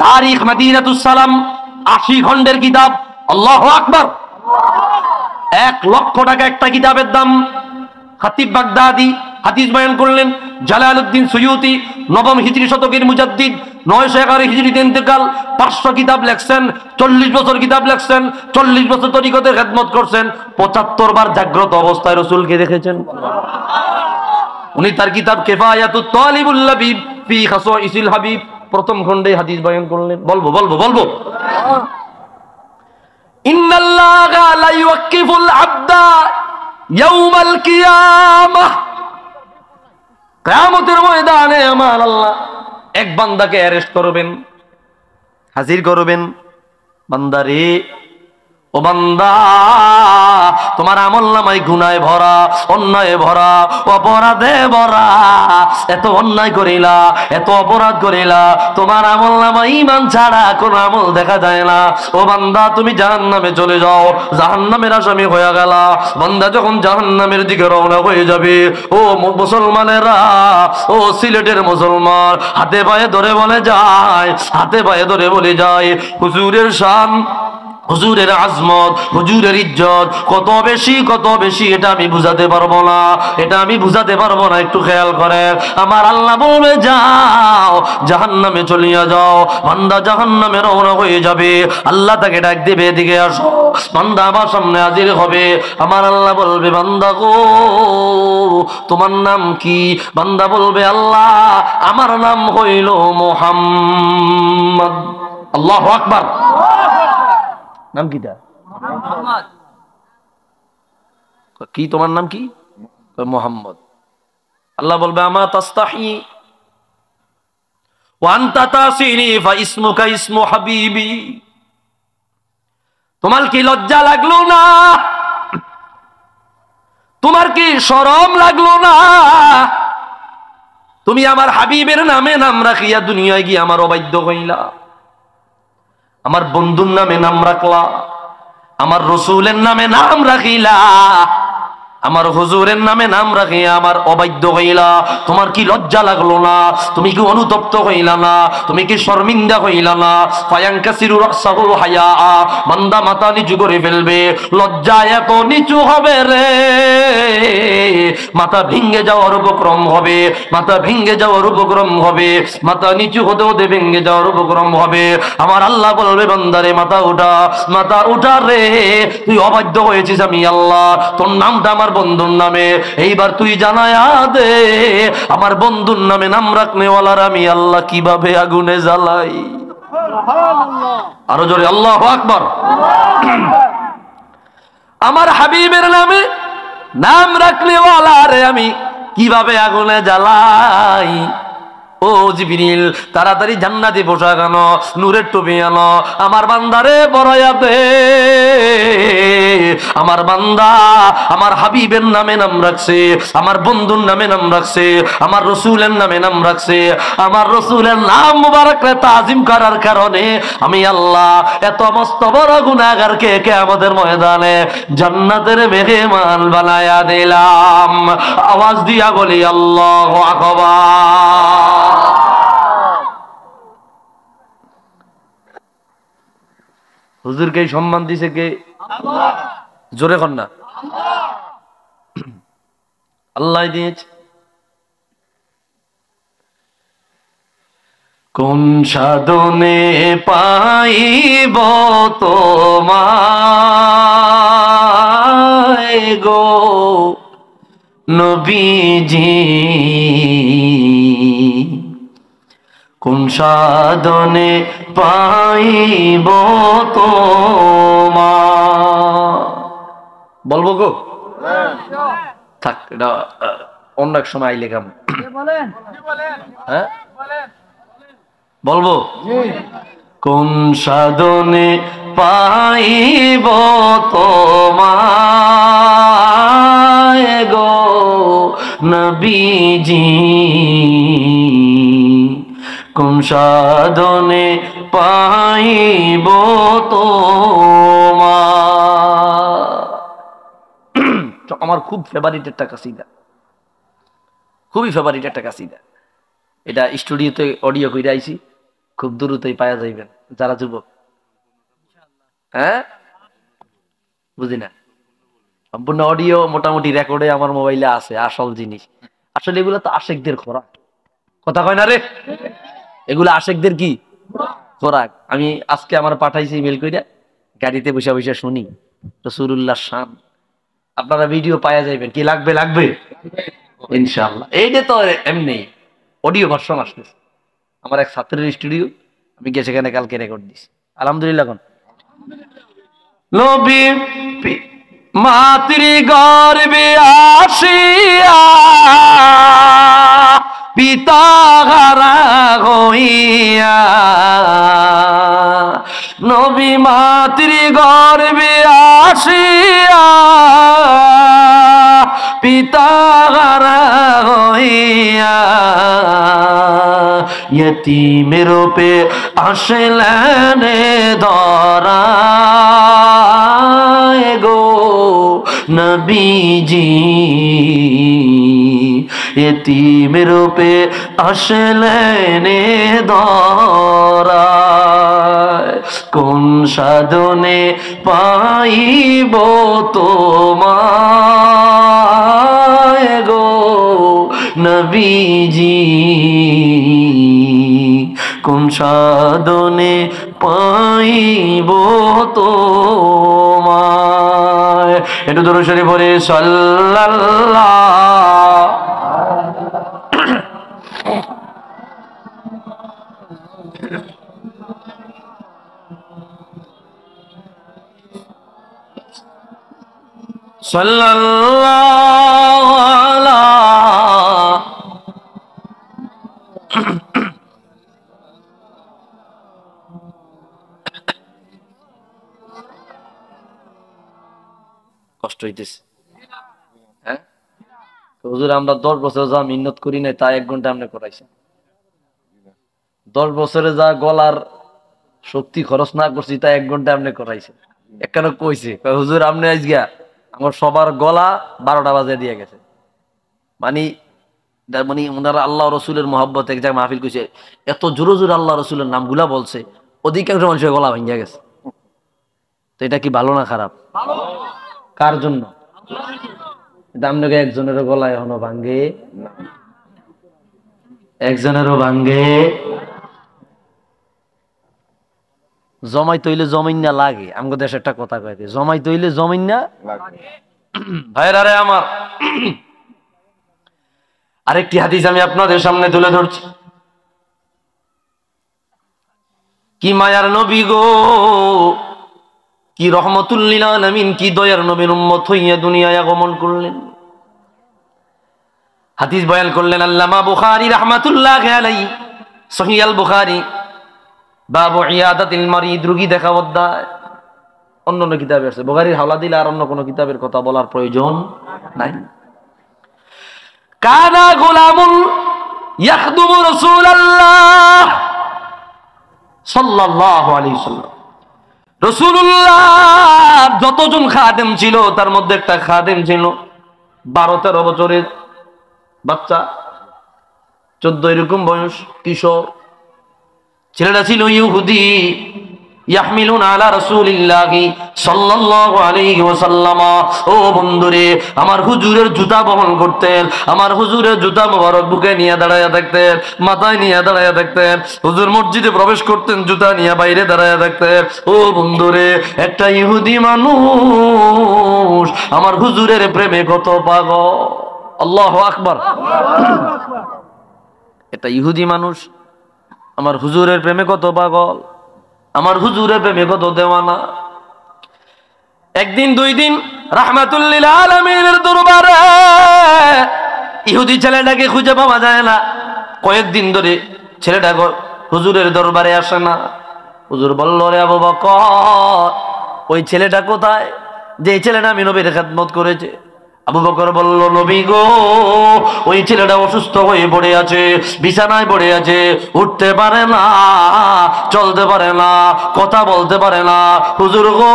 তারিখ মদিনাতুস সালাম 80 খণ্ডের কিতাব। আল্লাহু আকবার। 1 লক্ষ টাকা একটা কিতাবের দাম। খতিব বাগদাদি হাদিস বয়ান করলেন। জালালউদ্দিন সুয়ুতি নবম হিজরি শতকের মুজাদ্দিদ 911 হিজরিতে ইন্তেকাল। 500 কিতাব লেখছেন, 40 বছর কিতাব লেখছেন, 40 বছর তরিকতের খেদমত করছেন, 75 বার জাগ্রত অবস্থায় রাসূলকে দেখেছেন। উনি তার কিতাব কিফায়াতুত তালিবুল লাবিব ফি খাসাইসিল হাবিব প্রথম খণ্ডে হাদিস বয়ান করলেন। বলবো ইন্নাল্লাহা লা ইউক্কিফুল আবদা ইয়াউমাল কিয়ামাহ, কিয়ামতের ময়দানে আমার আল্লাহ এক বান্দাকে অ্যারেস্ট করবেন, হাজির করবেন। বান্দারে, ও বান্দা, তোমার আমলনামায় গুনাহে ভরা, অন্যায় ভরা, অপরাধে ভরা। এত অন্যায় করিলা, এত অপরাধ করিলা, তোমার আমলনামায় ঈমান ছাড়া কোন আমল দেখা যায় না। ও বান্দা, তুমি জাহান্নামে চলে যাও, জাহান্নামের আসামি হয়ে গেলা। বান্দা যখন জাহান্নামের দিকে রওনা হয়ে যাবে, ও মুসলমানেরা, ও সিলেটের মুসলমান, হাতে পায়ে ধরে বলে যায়, হাতে পায়ে ধরে বলে যায়, হুজুরের শান, হুজুরের আজমত, হুজুরের ইজ্জত কত বেশি, কত বেশি, এটা আমি বুঝাতে পারবো না, এটা আমি বুঝাতে পারবো না। একটু খেয়াল করে, আমার আল্লাহ বলবে যাও, জাহান্নামে চলিয়া যাও। বান্দা জাহান্নামে রওনা হয়ে যাবে, আল্লাহ তাকে ডাক দেবে, এদিকে আসো। বান্দা আমার সামনে হাজির হবে, আমার আল্লাহ বলবে, বান্দা গো, তোমার নাম কি? বান্দা বলবে, আল্লাহ, আমার নাম হইল মুহাম্মদ। আল্লাহু আকবার। নাম কিটা? কি তোমার নাম কি? মুহাম্মদ। আল্লাহ বলবে, আমা তাস্তাহি ওয়া আনতা তাসিনি ফা ইসমুকা ইসমু হাবিবি। তোমার কি লজ্জা লাগলো না? তোমার কি শরম লাগলো না? তুমি আমার হাবিবের নামে নাম রাখিয়া দুনিয়ায় গিয়ে আমার অবাধ্য হইলা, আমার বন্ধুর নামে নাম রাখলা, আমার রসুলের নামে নাম রাখিলা, আমার হুজুরের নামে নাম রাখিয়া আমার অবাধ্য হইলা। তোমার কি লজ্জা লাগলো না? তুমি কি অনুতপ্ত হইলা না? তুমি কি শর্মিন্দা হইলা না? ফায়ানকাসিরু রাসাহু হায়া, বান্দা মাথা নিচু করে ফেলবে। লজ্জা এত নিচু হবে রে, মাথা ভেঙে যাওয়ার উপক্রম হবে, মাথা ভেঙে যাওয়ার উপক্রম হবে, মাথা নিচু হতে হতে ভেঙে যাওয়ার উপক্রম হবে। আমার আল্লাহ বলবে, বান্দারে মাথা উঠা, মাথা উঠা রে, তুই অবাধ্য হয়েছিস আমি আল্লাহ, তোর নামটা আমার বন্ধুর নামে, এইবার তুই জানায়া দে আমার বন্ধুর নামে নাম রাখনেওয়ালার আমি আল্লাহ কিভাবে আগুনে জ্বালাই। আরো জোরে আল্লাহু আকবার। আমার হাবিবের নামে নাম রাখনেওয়ালার আমি কিভাবে আগুনে জ্বালাই। ও জিবরিল, তাড়াতাড়ি জান্নাতি পোশাক আনো, নূরের টুপি আনো, আমার বান্দারে পরাইয়া দে। আমার বান্দা আমার হাবিবের নামে নাম রাখছে, আমার বন্ধুর নামে নাম রাখছে, আমার রসুলের নামে নাম রাখছে। আমার রসুলের নাম মুবারকরে তাজিম করার কারণে আমি আল্লাহ এত মস্ত বড় গুনাহগারকে কিয়ামতের ময়দানে জান্নাতের মেহমান বানায়া দিলাম। আওয়াজ দিয়া বলি আল্লাহু আকবার। হুজুরকে সম্মান দিছে কে? আল্লাহ। জোরে কর না, আল্লাহ দিয়েছে। কোন সাধনে পাইব তোমায় গো নবীজি, কোন সাধনে পাইব তোমায়। বলবো গো? থাক, এটা অন্য এক সময় আইলে কাম। হ্যাঁ বলবো? কোন সাধনে পাইব তোমায় গো নবীজি, কোন সাধনে পাইব তোমার। আমার খুব ফেভারিট একটা কাসিদা, খুবই ফেভারিট একটা কাসিদা। এটা স্টুডিওতে অডিও করে আইছি, খুব দ্রুতই পাওয়া যাইবেন যারা যুবক। হ্যাঁ বুঝি না, সম্পূর্ণ অডিও মোটামুটি রেকর্ডে আমার মোবাইলে আছে, আসল জিনিস। আসলে এগুলো তো আশেকদের খোরাক, কথা কয় না রে, এগুলো আশেকদের কি খোরাক। আমি আজকে আমার পাঠাইছি ইমেল কইরা, গাড়িতে বসে বসে শুনি রাসূলুল্লাহ শান। আপনারা ভিডিও পাওয়া যাইবেন, কি লাগবে লাগবে ইনশাআল্লাহ। এইটা তো এমনি অডিও ভার্সন আসতেছে আমার এক ছাত্রের স্টুডিও, আমি গিয়ে সেখানে কালকে রেকর্ড দিছি আলহামদুলিল্লাহ। কোন নবী মাতৃ গর্ভে আসিয়া পিতা হারা হইয়া, নবী মাতৃ গর্ভে আসিয়া পিতা হারা হইয়া, यतीमेर रूपे আসলেন ধরায় গো নবীজি, यतीमेर रूपे আসলেন ধরায়। কোন সাধনে পাইব তোমায় গো নবীজি, কোন সাধনে পাইব তোমায়। একটু দরুদ শরীফ পড়ে সাল্লাল্লাহ। সাল্লাল্লাহু আলা কষ্ট হইতেছে। হ্যাঁ হুজুর, আমরা 10 বছর যা মিন্নত করি নাই তা 1 ঘন্টা আপনি করাইছেন। 10 বছরে যা গলার শক্তি খরচ না করছি তা 1 ঘন্টা আপনি করাইছেন। একখানে কইছে হুজুর আপনি আজকে আমার সবার গলা 12টা বাজে দিয়ে গেছে। মানে ওনারা আল্লাহ রসুলের মহব্বত এক জায়গায় মাহফিল কইছে, এত জোরে জোরে আল্লাহ রসুলের নামগুলা বলছে, অধিকাংশ মানুষের গলা ভেঙে গেছে। তো এটা কি ভালো না খারাপ? কার জন্য? আপনাকে একজনেরও গলা এখনো ভাঙ্গে, একজনেরও ভাঙ্গে। জমাই তৈলে জমিন না লাগে, আমাদের দেশে একটা কথা কয়, জমাই তৈলে জমিন না ভাইরা রে আমার। আরেকটি হাদিস আমি আপনাদের সামনে তুলে ধরছি। কি মায়ার নবী গো, কি রহমতুল লিল আলামিন, কি দয়ার নবীর উম্মত হইয়া দুনিয়ায় আগমন করলেন। হাদিস বয়ান করলেন আল্লামা বুখারী রাহমাতুল্লাহি আলাইহি, সহিহ আল বুখারী, বাবু ইয়াদাতিল মারিদ, রোগী দেখা অধ্যায়। অন্য কিতাবে আছে, বুখারীর হাওলা দিলে আর অন্য কোনো কিতাবের কথা বলার প্রয়োজন নাই। কানা গোলামুন ইয়াখদুমু রাসূলুল্লাহ সাল্লাল্লাহু আলাইহি ওয়াসাল্লাম, রাসূলুল্লাহ যতজন খাদেম ছিল তার মধ্যে একটা খাদেম ছিল 12-13 বছরের বাচ্চা, 14 এরকম বয়স, কিশোর। ছেলেটা ছিল ইহুদি। ইয়াহমিলুন আলা রাসূলিল্লাহি সাল্লাল্লাহু আলাইহি ওয়াসাল্লাম। ও বন্ধুরে, আমার হুজুরের জুতা বহন করতেন, আমার হুজুরের জুতা মোবারক বুকে নিয়ে দাঁড়ায়া থাকতেন, মাথায় নিয়ে দাঁড়ায়া থাকতেন। হুজুর মসজিদে প্রবেশ করতেন, জুতা নিয়ে বাইরে দাঁড়ায়া থাকতেন। ও বন্ধুরে, একটা ইহুদি মানুষ আমার হুজুরের প্রেমে কত পাগল। আল্লাহু আকবার। একটা ইহুদি মানুষ আমার হুজুরের প্রেমে কত পাগল, আমার হুজুরের প্রেমে কত দেওয়ানা। একদিন 2 দিন রাহমাতুল লিল আলামিনের দরবারে ইহুদি ছেলেটাকে খুঁজে পাওয়া যায় না। কয়েকদিন ধরে ছেলেটা হুজুরের দরবারে আসে না। হুজুর বলল, রে আবু বকর, ওই ছেলেটা কোথায় যে ছেলেটা আমি নবীর খেদমত করেছে? আবু বকর বলল, নবী গো, ওই ছেলেটা অসুস্থ হয়ে পড়ে আছে, বিছানায় পড়ে আছে, উঠতে পারে না, চলতে পারে না, কথা বলতে পারে না। হুজুর গো,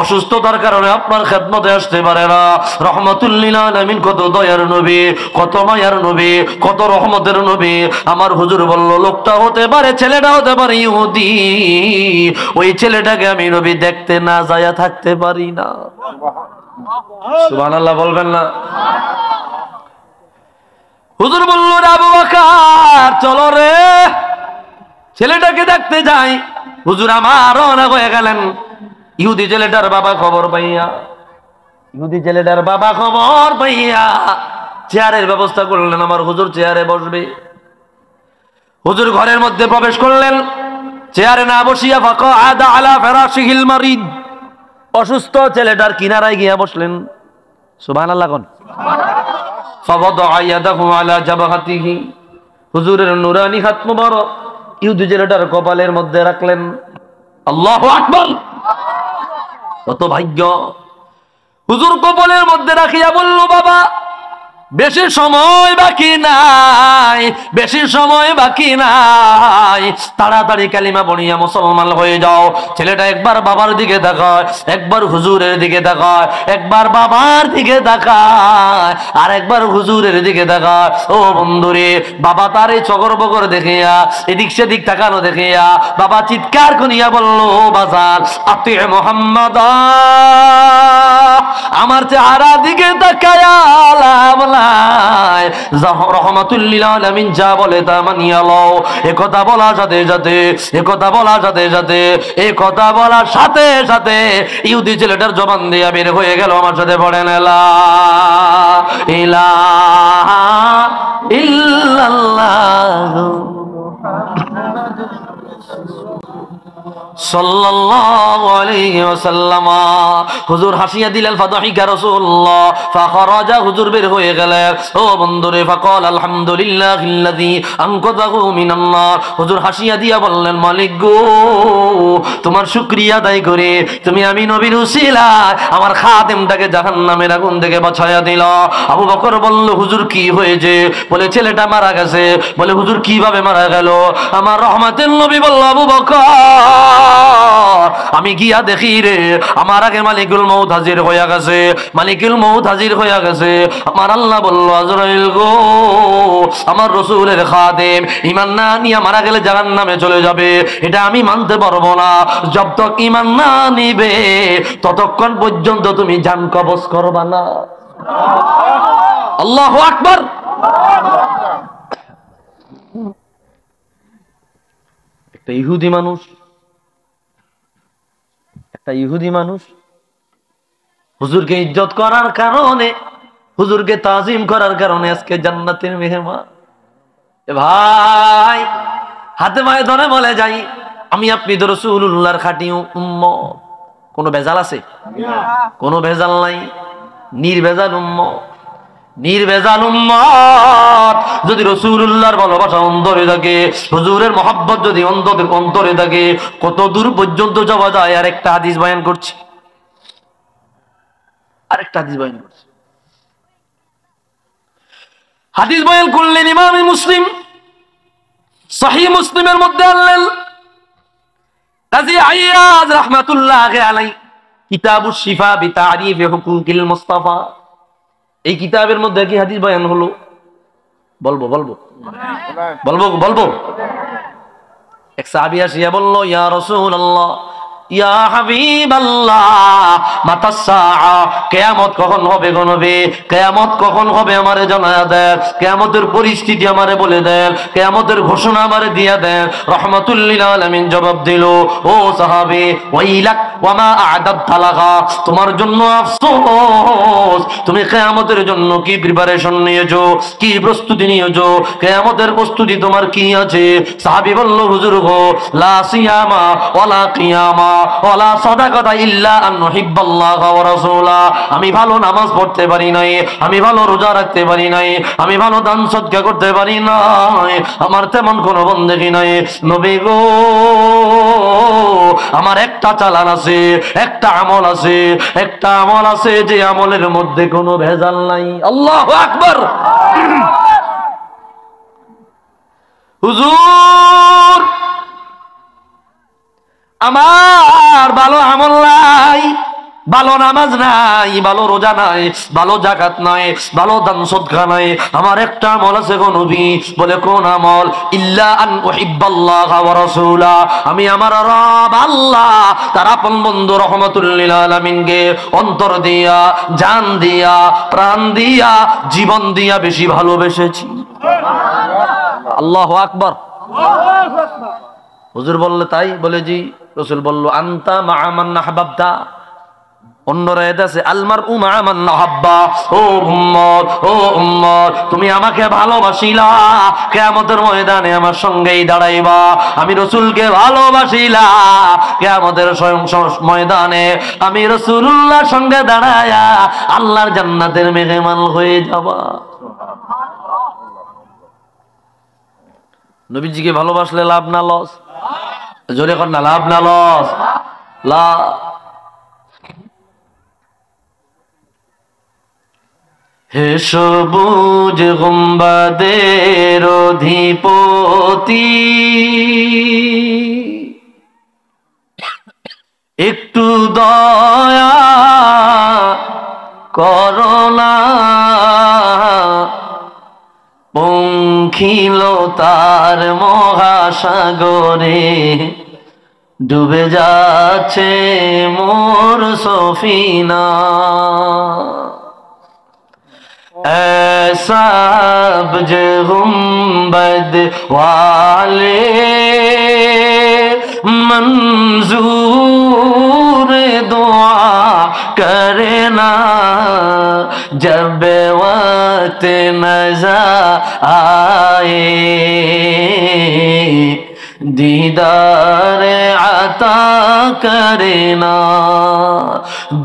অসুস্থতার কারণে আপনার খেদমতে আসতে পারে না। রহমাতুল লিল আলামিন, কত দয়ার নবী, কত মায়ার নবী, কত রহমতের নবী। আমার হুজুর বলল, লোকটা হতে পারে, ছেলেটা হতে পারে ইহুদি, ওই ছেলেটাকে আমি নবী দেখতে না যায়া থাকতে পারি না। সুবহানাল্লাহ বলবেন না? হুজুর বলল, আবু বকর চলো রে, ছেলেটাকে দেখতে যাই। হুজুর আমার রওনা হয়ে গেলেন। ইহুদি ছেলেটার বাবা খবর পাইয়া, চেয়ারের ব্যবস্থা করলেন। আমার হুজুর চেয়ারে বসবে। হুজুর ঘরের মধ্যে প্রবেশ করলেন, চেয়ারে না বসিয়া ফাকাআদা আলা ফিরাশিহিল মারিদ, অসুস্থ ছেলেটার কিনারায় গিয়া বসলেন। সুবহানাল্লাহ কোন? ফাওয়াদাআ ইয়াদাহু আলা জাবহাতিহি, হুজুরের নুরানি হাত মুবারক ইহুদি ছেলেটার কপালের মধ্যে রাখলেন। আল্লাহু আকবার! কত ভাগ্য! হুজুর কপালের মধ্যে রাখিয়া বলল, বাবা বেশি সময় বাকি নাই, বেশি সময় বাকি নাই, তাড়াতাড়ি কালিমা পড়িয়া মুসলমান হয়ে যাও। ছেলেটা একবার বাবার দিকে তাকায়, একবার হুজুরের দিকে তাকায়, একবার বাবার দিকে তাকায়, আর একবার হুজুরের দিকে তাকায়। ও বন্ধুরে, বাবা তার এই চকর বকর দেখিয়া, এদিক সেদিক তাকানো দেখিয়া বাবা চিৎকার করিয়া বলল, বাজার আতি মুহাম্মাদ, আমার চেহারা দিকে তাকায়া লাভ নাই, রহমাতুল লিল আলামিন যা বলে তা মানিয়া লও। একথা বলার সাথে সাথে, একথা বলার সাথে সাথে, একথা বলার সাথে সাথে ইহুদি ছেলেটার জবান দিয়ে বের হয়ে গেল, আমার সাথে পড়েন, লা ইলাহা ইল্লাল্লাহ সাল্লাল্লাহু আলাইহি ওয়াসাল্লাম। হুজুর হাসিয়া দিলেন, ফাদাহিকা রাসূলুল্লাহ ফাখরাজা, হুজুর বের হয়ে গেলেন। ও বন্ধুরে, ফাকাল আলহামদুলিল্লাহিল্লাযী আনকাযাহু মিনান নার, হুজুর হাসিয়া দিয়া বললেন, মালিক গো, তোমার শুকরিয়া আদায় করে তুমি আমি নবীর উসিলায় আমার খাদেমটাকে জাহান্নামের আগুন থেকে বাঁচায়া দিল। আবু বকর বলল, হুজুর কি হয়েছে? বলে ছেলেটা মারা গেছে। বলে হুজুর কিভাবে মারা গেল? আমার রহমাতের নবী বলল, আবু বকর আমি গিয়া দেখি রে, আমার আগে মালিকুল মউত হাজির হইয়া গেছে, মালিকুল মউত হাজির হইয়া গেছে। আমার আল্লাহ বলল, আজরাইল গো, আমার রাসূলের খাদেম ঈমান না নিয়ে মারা গেলে জাহান্নামে চলে যাবে, এটা আমি মানতে পারবো না। যতক্ষণ ঈমান না নিবে ততক্ষণ পর্যন্ত তুমি জান কবজ করবা না। আল্লাহু আকবার! একটা ইহুদি মানুষ, একটা ইহুদি মানুষ হুজুরকে ইজ্জত করার কারণে, হুজুরকে তাজিম করার কারণে আজকে জান্নাতের মেহমান। ভাই হাতে পায়ে ধরে বলে যাই, আমি আপনি তো রাসূলুল্লাহর খাঁটি উম্মত। কোনো ভেজাল আছে? কোনো ভেজাল নাই, নির্ভেজাল উম্মত, নির্ভেজাল উম্মত। যদি রাসূলুল্লাহর ভালোবাসা অন্তরে থাকে, হুজুরের মহব্বত যদি অন্তরে থাকে, কত দূর পর্যন্ত যাওয়া যায়। আরেকটা হাদিস বয়ান করছি, আরেকটা হাদিস বয়ান করছি। হাদিস বয়ান করলেন ইমাম মুসলিম, সহিহ মুসলিমের মধ্যে আনলেন। কাজী আইয়াজ রাহমাতুল্লাহি আলাইহি কিতাবুশ শিফা বিতারিফি হুকুকিল মুস্তাফা, এই কিতাবের মধ্যে কি হাদিস বয়ান হলো? বলবো বলবো বলবো বলবো। এক সাহাবী আসিয়া বলল, ইয়া রাসূলুল্লাহ, ইয়া হাবিবাল্লাহ, মাতা সাআ, কিয়ামত কখন হবে গো নবী? কিয়ামত কখন হবে আমারে জানায়া দেন, কিয়ামতের পরিস্থিতি আমারে বলে দেন, কিয়ামতের ঘোষণা আমারে দিয়া দেন। রাহমাতুল লিল আলামিন জবাব দিল, ও সাহাবী, ওয়াইলাক ওয়া মা আ'দাদতা লাহা, তোমার জন্য আফসোস, তুমি কিয়ামতের জন্য কি প্রিপারেশন নিয়েছো, কি প্রস্তুতি নিয়েছো? কিয়ামতের প্রস্তুতি তোমার কি আছে? সাহাবী বলল, হুজুর গো, লা সিয়ামা ওয়ালা কিয়ামা ওয়ালা সাদাকাতা ইল্লা আন নুহিব্বাল্লাহ ওয়া রাসূলা, আমি ভালো নামাজ পড়তে পারি নাই, আমি ভালো রোজা রাখতে পারি নাই, আমি ভালো দান সদকা করতে পারি নাই, আমার তেমন কোনো বন্দেগী নাই। নবী গো, আমার একটা চালান আছে, একটা আমল আছে, একটা আমল আছে যে আমলের মধ্যে কোনো ভেজাল নাই। আল্লাহু আকবার। হুজুর আমার ভালো আমল নাই, ভালো নামাজ নাই, ভালো রোজা নাই, ভালো জাকাত নাই, ভালো দান সদকা নাই, আমার একটা আমল আছে গো নবী। বলে কোন আমল? ইল্লা আন উহিব্বাল্লাহ ওয়া রাসূলা, আমি আমার রব আল্লাহ তার আপন বন্ধু রহমাতুল লিল আলামিনকে অন্তর দিয়া, জান দিয়া, প্রাণ দিয়া, জীবন দিয়া বেশি ভালোবেসেছি। আল্লাহু আকবার। হুজুর বললে তাই? বলে জি। রাসূল বলল আনতা মা মান আহবাবতা। অন্য রায়াত আছে আলমার মা মান আহাব্বা। ও উম্মত, ও উম্মত, তুমি আমাকে ভালোবাসিলা, কিয়ামতের ময়দানে আমার সঙ্গেই দাঁড়াইবা। আমি রাসূলকে ভালোবাসিলা, কিয়ামতের ময়দানে আমি রাসূলুল্লাহর সঙ্গে দাঁড়ায়া আল্লাহর জান্নাতের মেহমান হয়ে যাবা। নবীজিকে ভালোবাসলে লাভ না লস? জোরে কর না, লাভ না লস? লাভ। হে সবুজ গুম্বাদের অধিপতি, একটু দয়া করোনা, পঙ্খিলতার মহাসাগরে ডুবে যাচ্ছে মোর সফিনা। সবজ গুম্বদ ওয়ালে मंजूर दुआ करना, जब वक्त नजर आए दीदार आता करना,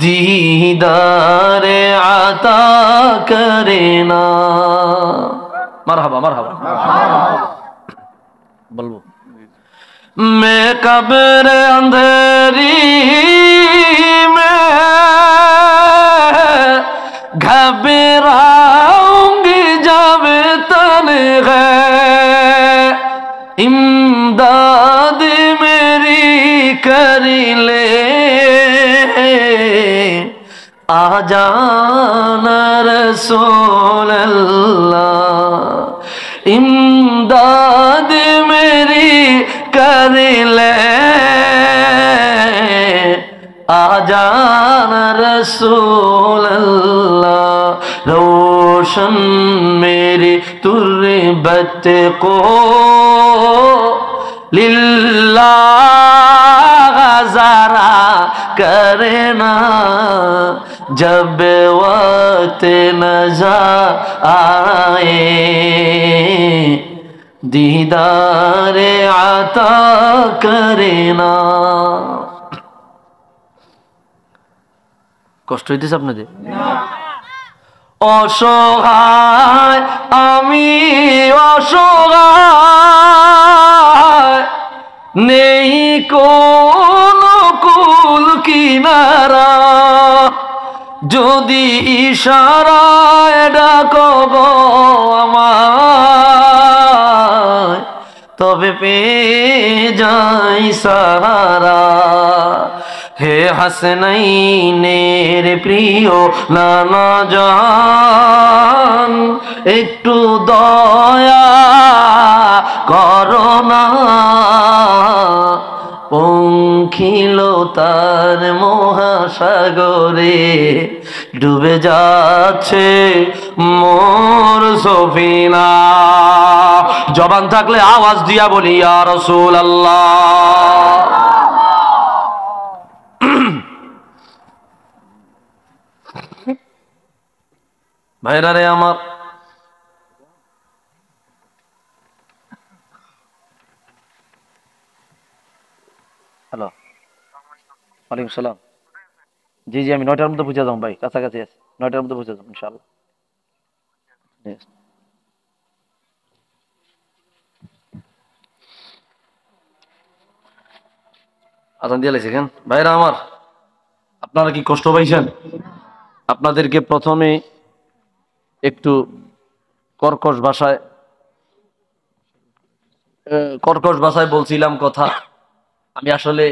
दीदार आता करना। मरहबा मरहबा। बोलो मैं कब्र अंधेरी में घबराऊंगी जब तन्हाई, इमदाद मेरी कर ले आ जाना रसूल अल्लाह, इमदाद मेरी कर ले आ जाना रसूल अल्लाह, रोशन मेरी तुर्बत को लिल्लाह ज़रा करना, जब वक्त नजर आए दीदार आता करना। কষ্ট হইতেছে আপনাদের? অসহায় আমি অসহায়, নেই কোন কুল কিনারা, যদি ইশারায় ডাকো গো আমায় তবে পেয়ে যাই সাহারা। হে হাসনাইনের প্রিয় নানা জান, একটু দয়া করো না, পঙ্খিলতার মহাসাগরে ডুবে যাচ্ছে মোর সফিনা। জবান থাকলে আওয়াজ দিয়া বলি ইয়া রাসূলুল্লাহ। ভাইরা রে আমার, হ্যালো, ওয়ালাইকুম সালাম। জি জি, আমি 9টার মধ্যে পৌঁছে যাবো ভাই, কাছাকাছি আছি, 9টার মধ্যে পৌঁছে যাবো ইনশাআল্লাহ। আজান দিয়ে লাইছে কেন ভাইরা আমার? আপনারা কি কষ্ট পাইছেন? আপনাদেরকে প্রথমে একটু কর্কশ ভাষায় বলছিলাম কথা। আমি আসলে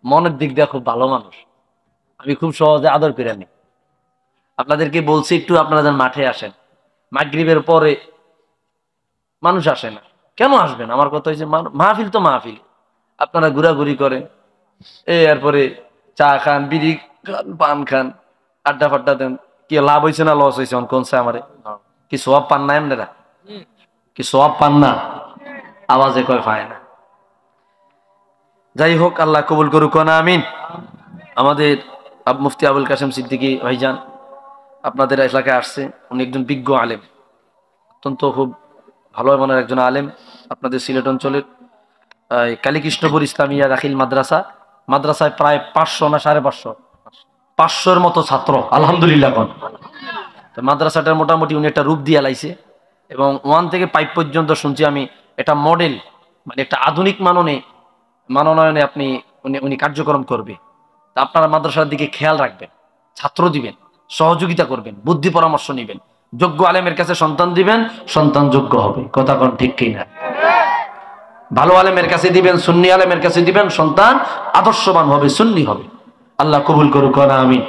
মনের দিক দিয়ে খুব ভালো মানুষ, আমি খুব সহজে আদর করে নিই। আপনাদেরকে বলছি একটু আপনারা যেন মাঠে আসেন। মাগরিবের পরে মানুষ আসে না, কেন আসবেন? আমার কথা হয়েছে মাহফিল তো মাহফিল, আপনারা ঘোরাঘুরি করেন, এরপরে চা খান, বিড়ি খান, পান খান, আড্ডা ফাড্ডা দেন। কি লাভ হয়েছে না লস হয়েছে কোনছে? আমারে কি সোয়াব পান না? এমনেরা কি সোয়াব পান না? আওয়াজে কয় পায় না। যাই হোক, আল্লাহ কবুল করুক না, আমিন। আমাদের মুফতি আবুল কাসেম সিদ্দিকী ভাইজান আপনাদের এলাকায় আসছে। উনি একজন বিজ্ঞ আলেম, অত্যন্ত খুব ভালো মনের একজন আলেম। আপনাদের সিলেট অঞ্চলের কালীকৃষ্ণপুর ইসলামিয়া দাখিল মাদ্রাসায় প্রায় 500 না 550, 500-এর মতো ছাত্র আলহামদুলিল্লাহ। তো মাদ্রাসাটার মোটামুটি উনি একটা রূপ দিয়ে লাইছে, এবং 1 থেকে 5 পর্যন্ত শুনছি আমি এটা মডেল, মানে একটা আধুনিক মানোনয়নে আপনি উনি কার্যক্রম করবে। তা আপনারা মাদ্রাসার দিকে খেয়াল রাখবেন, ছাত্র দিবেন, সহযোগিতা করবেন, বুদ্ধি পরামর্শ নিবেন। যোগ্য আলেমের কাছে সন্তান দিবেন, সন্তান যোগ্য হবে। কথা কোন ঠিক কিনা? ভালো আলেমের কাছে দিবেন, সুন্নি আলেমের কাছে দিবেন, সন্তান আদর্শবান হবে, সুন্নি হবে। আল্লাহ কবুল করুক না, আমিন।